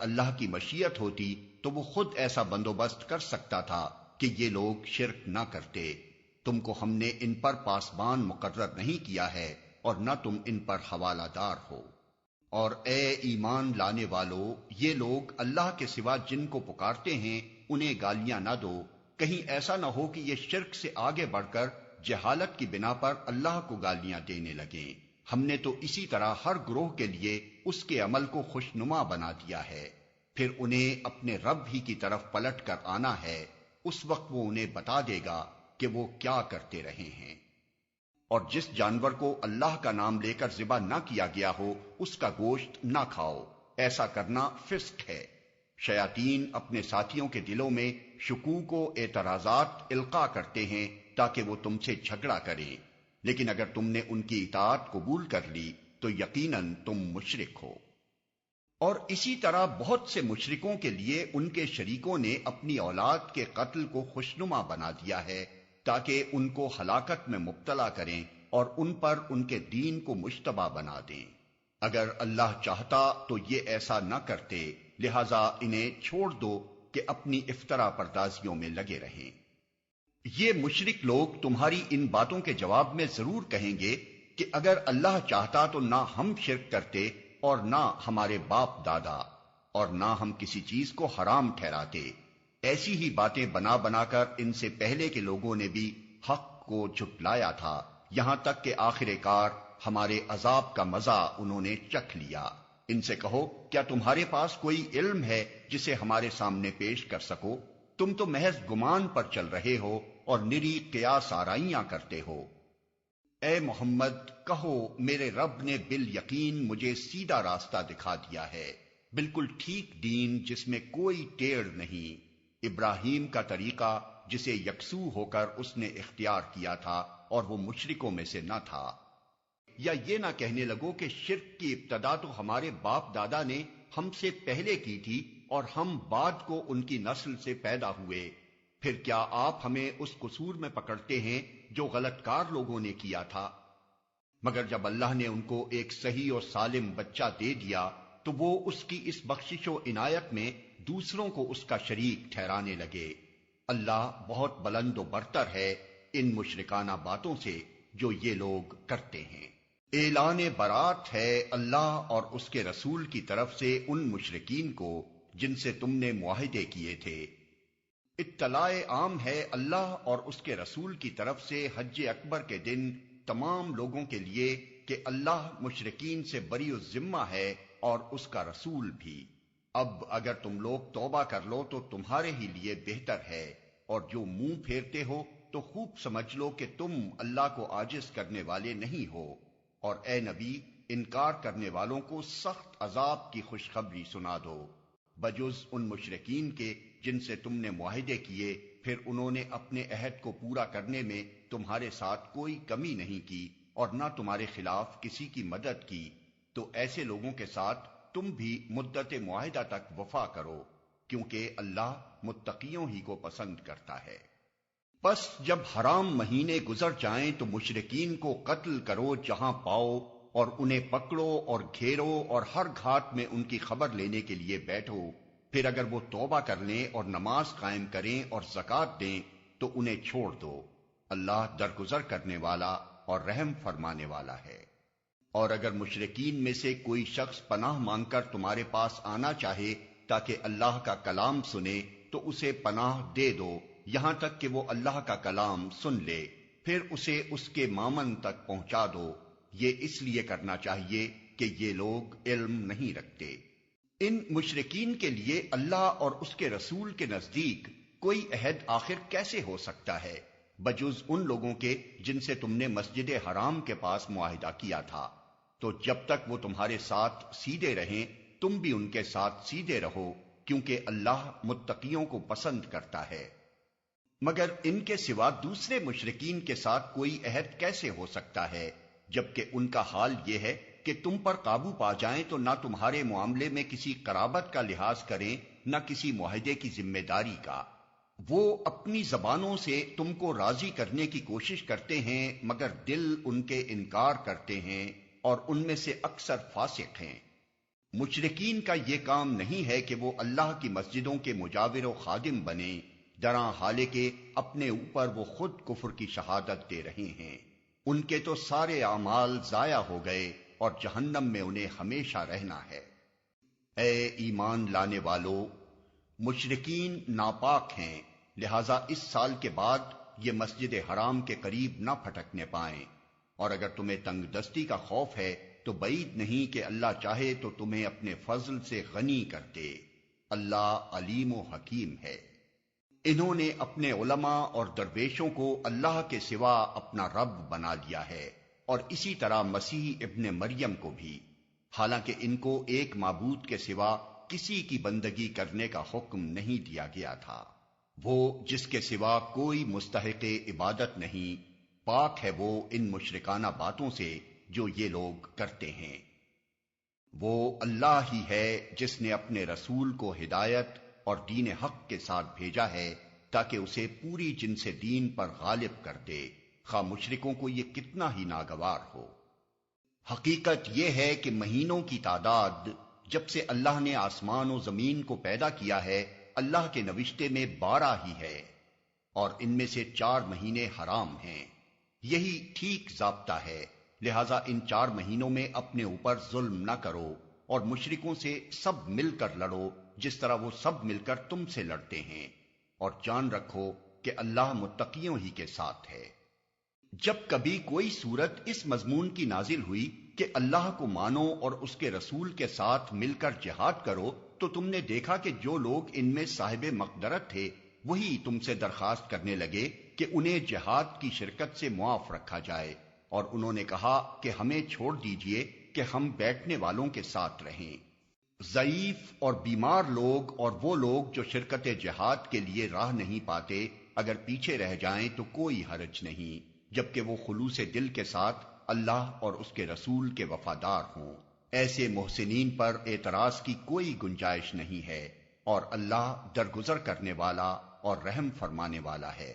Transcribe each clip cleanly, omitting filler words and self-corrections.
اللہ کی مشیت ہوتی تو وہ خود ایسا بندوبست کر سکتا تھا کہ یہ لوگ شرک نہ کرتے۔ تم کو ہم نے ان پر پاسبان مقرر نہیں کیا ہے اور نہ تم ان پر حوالہ دار ہو۔ اور اے ایمان لانے والو، یہ لوگ اللہ کے سوا جن کو پکارتے ہیں انہیں گالیاں نہ دو، کہیں ایسا نہ ہو کہ یہ شرک سے آگے بڑھ کر جہالت کی بنا پر اللہ کو گالیاں دینے لگیں۔ ہم نے تو اسی طرح ہر گروہ کے لیے اس کے عمل کو خوشنما بنا دیا ہے، پھر انہیں اپنے رب ہی کی طرف پلٹ کر آنا ہے، اس وقت وہ انہیں بتا دے گا کہ وہ کیا کرتے رہے ہیں۔ اور جس جانور کو اللہ کا نام لے کر ذبح نہ کیا گیا ہو اس کا گوشت نہ کھاؤ، ایسا کرنا فسق ہے۔ شیاطین اپنے ساتھیوں کے دلوں میں شکوک و اعتراضات القا کرتے ہیں تاکہ وہ تم سے جھگڑا کریں، لیکن اگر تم نے ان کی اطاعت قبول کر لی تو یقیناً تم مشرک ہو۔ اور اسی طرح بہت سے مشرکوں کے لیے ان کے شریکوں نے اپنی اولاد کے قتل کو خوشنما بنا دیا ہے تاکہ ان کو ہلاکت میں مبتلا کریں اور ان پر ان کے دین کو مشتبہ بنا دیں۔ اگر اللہ چاہتا تو یہ ایسا نہ کرتے، لہذا انہیں چھوڑ دو کہ اپنی افطرا پردازیوں میں لگے رہیں۔ یہ مشرک لوگ تمہاری ان باتوں کے جواب میں ضرور کہیں گے کہ اگر اللہ چاہتا تو نہ ہم شرک کرتے اور نہ ہمارے باپ دادا، اور نہ ہم کسی چیز کو حرام ٹھہراتے۔ ایسی ہی باتیں بنا بنا کر ان سے پہلے کے لوگوں نے بھی حق کو جھٹلایا تھا، یہاں تک کہ آخر کار ہمارے عذاب کا مزہ انہوں نے چکھ لیا۔ ان سے کہو کیا تمہارے پاس کوئی علم ہے جسے ہمارے سامنے پیش کر سکو؟ تم تو محض گمان پر چل رہے ہو اور نری قیاس آرائیاں کرتے ہو۔ اے محمد کہو میرے رب نے بالیقین مجھے سیدھا راستہ دکھا دیا ہے، بالکل ٹھیک دین جس میں کوئی ٹیڑھ نہیں، ابراہیم کا طریقہ جسے یکسو ہو کر اس نے اختیار کیا تھا اور وہ مشرکوں میں سے نہ تھا۔ یا یہ نہ کہنے لگو کہ شرک کی ابتدا تو ہمارے باپ دادا نے ہم سے پہلے کی تھی اور ہم بعد کو ان کی نسل سے پیدا ہوئے، پھر کیا آپ ہمیں اس قصور میں پکڑتے ہیں جو غلط کار لوگوں نے کیا تھا؟ مگر جب اللہ نے ان کو ایک صحیح اور سالم بچہ دے دیا تو وہ اس کی اس بخشش و عنایت میں دوسروں کو اس کا شریک ٹھہرانے لگے۔ اللہ بہت بلند و برتر ہے ان مشرکانہ باتوں سے جو یہ لوگ کرتے ہیں۔ اعلان برات ہے اللہ اور اس کے رسول کی طرف سے ان مشرکین کو جن سے تم نے معاہدے کیے تھے۔ اطلاع عام ہے اللہ اور اس کے رسول کی طرف سے حج اکبر کے دن تمام لوگوں کے لیے کہ اللہ مشرکین سے بری الذمہ ہے اور اس کا رسول بھی۔ اب اگر تم لوگ توبہ کر لو تو تمہارے ہی لیے بہتر ہے، اور جو منہ پھیرتے ہو تو خوب سمجھ لو کہ تم اللہ کو عاجز کرنے والے نہیں ہو۔ اور اے نبی انکار کرنے والوں کو سخت عذاب کی خوشخبری سنا دو، بجز ان مشرکین کے جن سے تم نے معاہدے کیے پھر انہوں نے اپنے عہد کو پورا کرنے میں تمہارے ساتھ کوئی کمی نہیں کی اور نہ تمہارے خلاف کسی کی مدد کی، تو ایسے لوگوں کے ساتھ تم بھی مدت معاہدہ تک وفا کرو، کیونکہ اللہ متقیوں ہی کو پسند کرتا ہے۔ پس جب حرام مہینے گزر جائیں تو مشرکین کو قتل کرو جہاں پاؤ، اور انہیں پکڑو اور گھیرو اور ہر گھاٹ میں ان کی خبر لینے کے لیے بیٹھو، پھر اگر وہ توبہ کر لیں اور نماز قائم کریں اور زکوٰۃ دیں تو انہیں چھوڑ دو، اللہ درگزر کرنے والا اور رحم فرمانے والا ہے۔ اور اگر مشرکین میں سے کوئی شخص پناہ مانگ کر تمہارے پاس آنا چاہے تاکہ اللہ کا کلام سنے تو اسے پناہ دے دو یہاں تک کہ وہ اللہ کا کلام سن لے، پھر اسے اس کے مامن تک پہنچا دو۔ یہ اس لیے کرنا چاہیے کہ یہ لوگ علم نہیں رکھتے۔ ان مشرکین کے لیے اللہ اور اس کے رسول کے نزدیک کوئی عہد آخر کیسے ہو سکتا ہے بجز ان لوگوں کے جن سے تم نے مسجد حرام کے پاس معاہدہ کیا تھا؟ تو جب تک وہ تمہارے ساتھ سیدھے رہیں تم بھی ان کے ساتھ سیدھے رہو، کیونکہ اللہ متقیوں کو پسند کرتا ہے۔ مگر ان کے سوا دوسرے مشرکین کے ساتھ کوئی عہد کیسے ہو سکتا ہے جبکہ ان کا حال یہ ہے کہ تم پر قابو پا جائیں تو نہ تمہارے معاملے میں کسی قرابت کا لحاظ کریں نہ کسی معاہدے کی ذمہ داری کا۔ وہ اپنی زبانوں سے تم کو راضی کرنے کی کوشش کرتے ہیں مگر دل ان کے انکار کرتے ہیں اور ان میں سے اکثر فاسق ہیں۔ مشرکین کا یہ کام نہیں ہے کہ وہ اللہ کی مسجدوں کے مجاور و خادم بنے، درا حالے کے اپنے اوپر وہ خود کفر کی شہادت دے رہے ہیں۔ ان کے تو سارے اعمال ضائع ہو گئے اور جہنم میں انہیں ہمیشہ رہنا ہے۔ اے ایمان لانے والو، مشرکین ناپاک ہیں، لہذا اس سال کے بعد یہ مسجد حرام کے قریب نہ پھٹکنے پائیں، اور اگر تمہیں تنگ دستی کا خوف ہے تو بعید نہیں کہ اللہ چاہے تو تمہیں اپنے فضل سے غنی کر دے۔ اللہ علیم و حکیم ہے۔ انہوں نے اپنے علماء اور درویشوں کو اللہ کے سوا اپنا رب بنا لیا ہے، اور اسی طرح مسیح ابن مریم کو بھی، حالانکہ ان کو ایک معبود کے سوا کسی کی بندگی کرنے کا حکم نہیں دیا گیا تھا۔ وہ جس کے سوا کوئی مستحق عبادت نہیں، پاک ہے وہ ان مشرکانہ باتوں سے جو یہ لوگ کرتے ہیں۔ وہ اللہ ہی ہے جس نے اپنے رسول کو ہدایت اور دین حق کے ساتھ بھیجا ہے تاکہ اسے پوری جنس دین پر غالب کر دے، خواہ مشرکوں کو یہ کتنا ہی ناگوار ہو۔ حقیقت یہ ہے کہ مہینوں کی تعداد جب سے اللہ نے آسمان و زمین کو پیدا کیا ہے اللہ کے نوشتے میں 12 ہی ہے، اور ان میں سے 4 مہینے حرام ہیں۔ یہی ٹھیک ضابطہ ہے، لہذا ان 4 مہینوں میں اپنے اوپر ظلم نہ کرو اور مشرکوں سے سب مل کر لڑو جس طرح وہ سب مل کر تم سے لڑتے ہیں، اور جان رکھو کہ اللہ متقیوں ہی کے ساتھ ہے۔ جب کبھی کوئی سورت اس مضمون کی نازل ہوئی کہ اللہ کو مانو اور اس کے رسول کے ساتھ مل کر جہاد کرو، تو تم نے دیکھا کہ جو لوگ ان میں صاحب مقدرت تھے وہی تم سے درخواست کرنے لگے کہ انہیں جہاد کی شرکت سے معاف رکھا جائے، اور انہوں نے کہا کہ ہمیں چھوڑ دیجئے کہ ہم بیٹھنے والوں کے ساتھ رہیں۔ ضعیف اور بیمار لوگ اور وہ لوگ جو شرکت جہاد کے لیے راہ نہیں پاتے اگر پیچھے رہ جائیں تو کوئی حرج نہیں، جبکہ وہ خلوص دل کے ساتھ اللہ اور اس کے رسول کے وفادار ہوں۔ ایسے محسنین پر اعتراض کی کوئی گنجائش نہیں ہے، اور اللہ درگزر کرنے والا اور رحم فرمانے والا ہے۔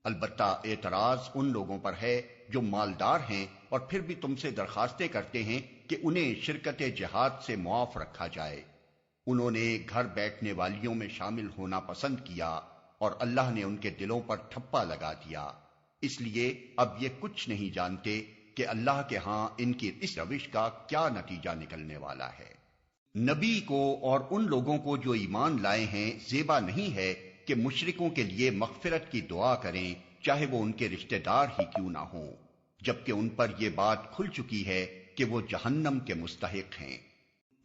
البتہ اعتراض ان لوگوں پر ہے جو مالدار ہیں اور پھر بھی تم سے درخواستیں کرتے ہیں کہ انہیں شرکت جہاد سے معاف رکھا جائے۔ انہوں نے گھر بیٹھنے والیوں میں شامل ہونا پسند کیا اور اللہ نے ان کے دلوں پر ٹھپا لگا دیا، اس لیے اب یہ کچھ نہیں جانتے کہ اللہ کے ہاں ان کی اس روش کا کیا نتیجہ نکلنے والا ہے۔ نبی کو اور ان لوگوں کو جو ایمان لائے ہیں زیبا نہیں ہے کہ مشرکوں کے لیے مغفرت کی دعا کریں، چاہے وہ ان کے رشتہ دار ہی کیوں نہ ہوں، جبکہ ان پر یہ بات کھل چکی ہے کہ وہ جہنم کے مستحق ہیں۔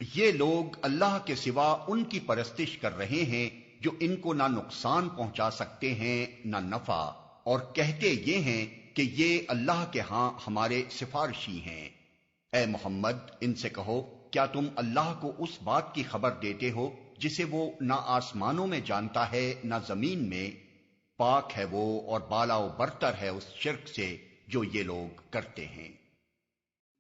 یہ لوگ اللہ کے سوا ان کی پرستش کر رہے ہیں جو ان کو نہ نقصان پہنچا سکتے ہیں نہ نفع، اور کہتے یہ ہیں کہ یہ اللہ کے ہاں ہمارے سفارشی ہیں۔ اے محمد ان سے کہو، کیا تم اللہ کو اس بات کی خبر دیتے ہو جسے وہ نہ آسمانوں میں جانتا ہے نہ زمین میں؟ پاک ہے وہ اور بالا و برتر ہے اس شرک سے جو یہ لوگ کرتے ہیں۔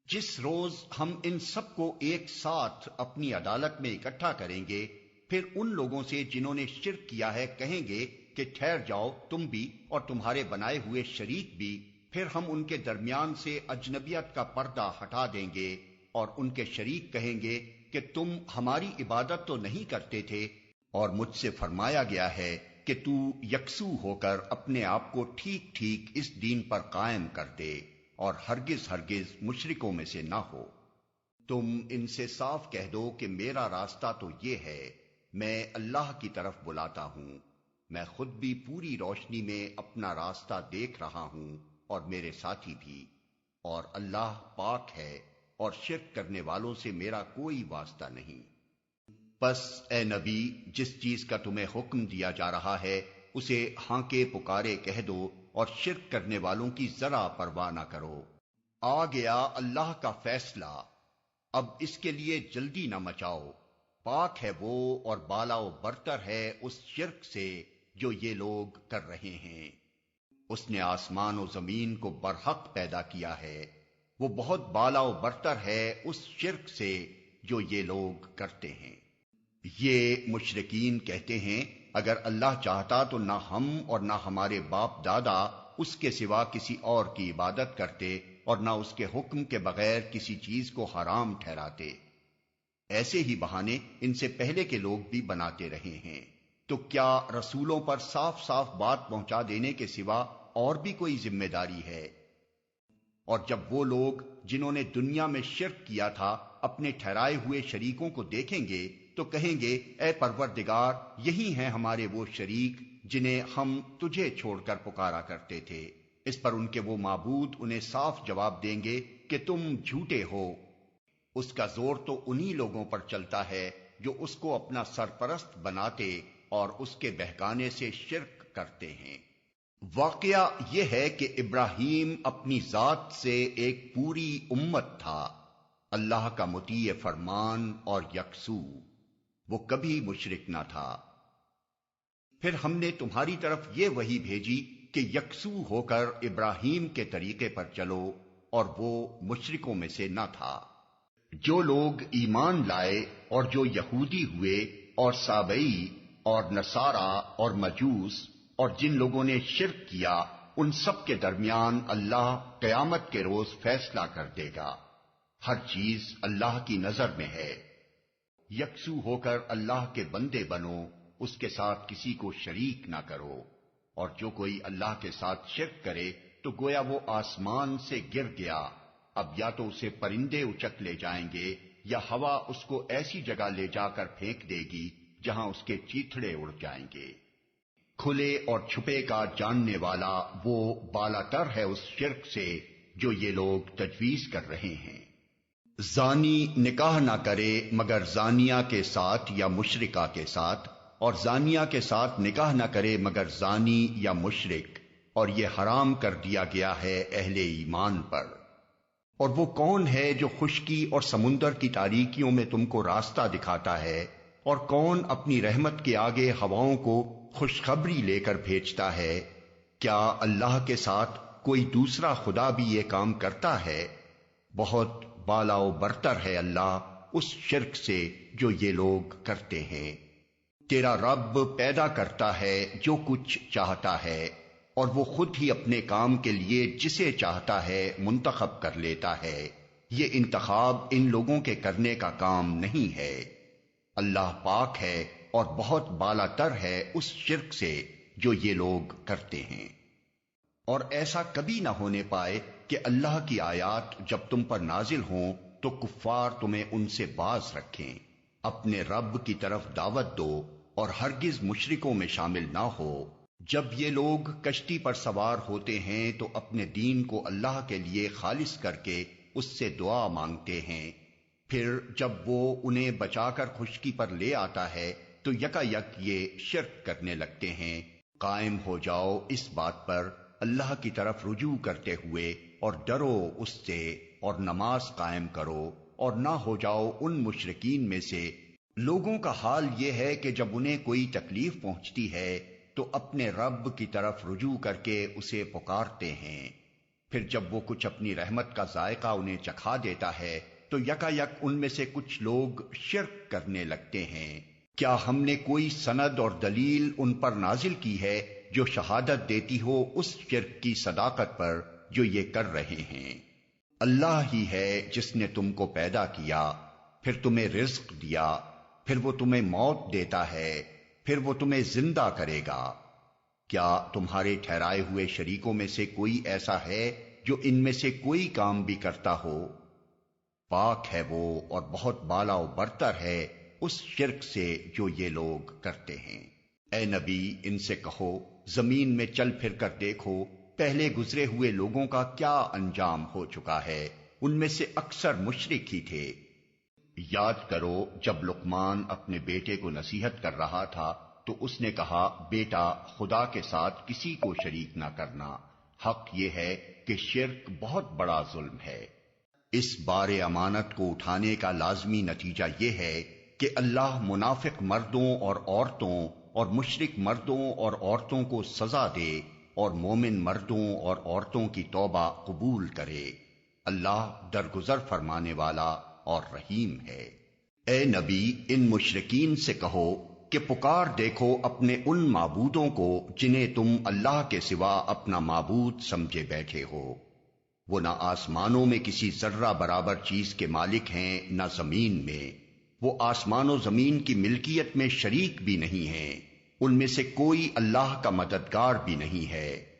جس روز ہم ان سب کو ایک ساتھ اپنی عدالت میں اکٹھا کریں گے، پھر ان لوگوں سے جنہوں نے شرک کیا ہے کہیں گے کہ ٹھہر جاؤ تم بھی اور تمہارے بنائے ہوئے شریک بھی، پھر ہم ان کے درمیان سے اجنبیت کا پردہ ہٹا دیں گے، اور ان کے شریک کہیں گے کہ تم ہماری عبادت تو نہیں کرتے تھے، اور مجھ سے فرمایا گیا ہے کہ تو یکسو ہو کر اپنے آپ کو ٹھیک ٹھیک اس دین پر قائم کر دے، اور ہرگز ہرگز مشرکوں میں سے نہ ہو۔ تم ان سے صاف کہہ دو کہ میرا راستہ تو یہ ہے، میں اللہ کی طرف بلاتا ہوں، میں خود بھی پوری روشنی میں اپنا راستہ دیکھ رہا ہوں اور میرے ساتھی بھی، اور اللہ پاک ہے اور شرک کرنے والوں سے میرا کوئی واسطہ نہیں۔ بس اے نبی، جس چیز کا تمہیں حکم دیا جا رہا ہے اسے ہانکے پکارے کہہ دو، اور شرک کرنے والوں کی ذرا پرواہ نہ کرو۔ آ گیا اللہ کا فیصلہ، اب اس کے لیے جلدی نہ مچاؤ، پاک ہے وہ اور بالا و برتر ہے اس شرک سے جو یہ لوگ کر رہے ہیں۔ اس نے آسمان و زمین کو برحق پیدا کیا ہے، وہ بہت بالا و برتر ہے اس شرک سے جو یہ لوگ کرتے ہیں۔ یہ مشرکین کہتے ہیں اگر اللہ چاہتا تو نہ ہم اور نہ ہمارے باپ دادا اس کے سوا کسی اور کی عبادت کرتے اور نہ اس کے حکم کے بغیر کسی چیز کو حرام ٹھہراتے۔ ایسے ہی بہانے ان سے پہلے کے لوگ بھی بناتے رہے ہیں، تو کیا رسولوں پر صاف صاف بات پہنچا دینے کے سوا اور بھی کوئی ذمہ داری ہے؟ اور جب وہ لوگ جنہوں نے دنیا میں شرک کیا تھا اپنے ٹھہرائے ہوئے شریکوں کو دیکھیں گے تو کہیں گے اے پروردگار، یہی ہیں ہمارے وہ شریک جنہیں ہم تجھے چھوڑ کر پکارا کرتے تھے۔ اس پر ان کے وہ معبود انہیں صاف جواب دیں گے کہ تم جھوٹے ہو۔ اس کا زور تو انہی لوگوں پر چلتا ہے جو اس کو اپنا سرپرست بناتے اور اس کے بہکانے سے شرک کرتے ہیں۔ واقعہ یہ ہے کہ ابراہیم اپنی ذات سے ایک پوری امت تھا، اللہ کا مطیع فرمان اور یکسو، وہ کبھی مشرک نہ تھا۔ پھر ہم نے تمہاری طرف یہ وحی بھیجی کہ یکسو ہو کر ابراہیم کے طریقے پر چلو، اور وہ مشرکوں میں سے نہ تھا۔ جو لوگ ایمان لائے اور جو یہودی ہوئے اور سابئی اور نصارا اور مجوس اور جن لوگوں نے شرک کیا، ان سب کے درمیان اللہ قیامت کے روز فیصلہ کر دے گا۔ ہر چیز اللہ کی نظر میں ہے۔ یکسو ہو کر اللہ کے بندے بنو، اس کے ساتھ کسی کو شریک نہ کرو، اور جو کوئی اللہ کے ساتھ شرک کرے تو گویا وہ آسمان سے گر گیا، اب یا تو اسے پرندے اچک لے جائیں گے یا ہوا اس کو ایسی جگہ لے جا کر پھینک دے گی جہاں اس کے چیتھڑے اڑ جائیں گے۔ کھلے اور چھپے کا جاننے والا وہ بالا تر ہے اس شرک سے جو یہ لوگ تجویز کر رہے ہیں۔ زانی نکاح نہ کرے مگر زانیہ کے ساتھ یا مشرکہ کے ساتھ، اور زانیہ کے ساتھ نکاح نہ کرے مگر زانی یا مشرک، اور یہ حرام کر دیا گیا ہے اہل ایمان پر۔ اور وہ کون ہے جو خشکی اور سمندر کی تاریکیوں میں تم کو راستہ دکھاتا ہے، اور کون اپنی رحمت کے آگے ہواؤں کو خوشخبری لے کر بھیجتا ہے؟ کیا اللہ کے ساتھ کوئی دوسرا خدا بھی یہ کام کرتا ہے؟ بہت بالا و برتر ہے اللہ اس شرک سے جو یہ لوگ کرتے ہیں۔ تیرا رب پیدا کرتا ہے جو کچھ چاہتا ہے، اور وہ خود ہی اپنے کام کے لیے جسے چاہتا ہے منتخب کر لیتا ہے۔ یہ انتخاب ان لوگوں کے کرنے کا کام نہیں ہے۔ اللہ پاک ہے اور بہت بالا تر ہے اس شرک سے جو یہ لوگ کرتے ہیں۔ اور ایسا کبھی نہ ہونے پائے کہ اللہ کی آیات جب تم پر نازل ہوں تو کفار تمہیں ان سے باز رکھیں۔ اپنے رب کی طرف دعوت دو اور ہرگز مشرکوں میں شامل نہ ہو۔ جب یہ لوگ کشتی پر سوار ہوتے ہیں تو اپنے دین کو اللہ کے لیے خالص کر کے اس سے دعا مانگتے ہیں، پھر جب وہ انہیں بچا کر خشکی پر لے آتا ہے تو یکا یک یہ شرک کرنے لگتے ہیں۔ قائم ہو جاؤ اس بات پر اللہ کی طرف رجوع کرتے ہوئے اور ڈرو اس سے، اور نماز قائم کرو، اور نہ ہو جاؤ ان مشرکین میں سے۔ لوگوں کا حال یہ ہے کہ جب انہیں کوئی تکلیف پہنچتی ہے تو اپنے رب کی طرف رجوع کر کے اسے پکارتے ہیں، پھر جب وہ کچھ اپنی رحمت کا ذائقہ انہیں چکھا دیتا ہے تو یکا یک ان میں سے کچھ لوگ شرک کرنے لگتے ہیں۔ کیا ہم نے کوئی سند اور دلیل ان پر نازل کی ہے جو شہادت دیتی ہو اس شرک کی صداقت پر جو یہ کر رہے ہیں؟ اللہ ہی ہے جس نے تم کو پیدا کیا، پھر تمہیں رزق دیا، پھر وہ تمہیں موت دیتا ہے، پھر وہ تمہیں زندہ کرے گا۔ کیا تمہارے ٹھہرائے ہوئے شریکوں میں سے کوئی ایسا ہے جو ان میں سے کوئی کام بھی کرتا ہو؟ پاک ہے وہ اور بہت بالا و برتر ہے اس شرک سے جو یہ لوگ کرتے ہیں۔ اے نبی، ان سے کہو زمین میں چل پھر کر دیکھو پہلے گزرے ہوئے لوگوں کا کیا انجام ہو چکا ہے، ان میں سے اکثر مشرک ہی تھے۔ یاد کرو جب لقمان اپنے بیٹے کو نصیحت کر رہا تھا تو اس نے کہا، بیٹا خدا کے ساتھ کسی کو شریک نہ کرنا، حق یہ ہے کہ شرک بہت بڑا ظلم ہے۔ اس بار امانت کو اٹھانے کا لازمی نتیجہ یہ ہے کہ اللہ منافق مردوں اور عورتوں اور مشرک مردوں اور عورتوں کو سزا دے اور مومن مردوں اور عورتوں کی توبہ قبول کرے۔ اللہ درگزر فرمانے والا اور رحیم ہے۔ اے نبی، ان مشرکین سے کہو کہ پکار دیکھو اپنے ان معبودوں کو جنہیں تم اللہ کے سوا اپنا معبود سمجھے بیٹھے ہو۔ وہ نہ آسمانوں میں کسی ذرہ برابر چیز کے مالک ہیں نہ زمین میں، وہ آسمان و زمین کی ملکیت میں شریک بھی نہیں ہیں، ان میں سے کوئی اللہ کا مددگار بھی نہیں ہے۔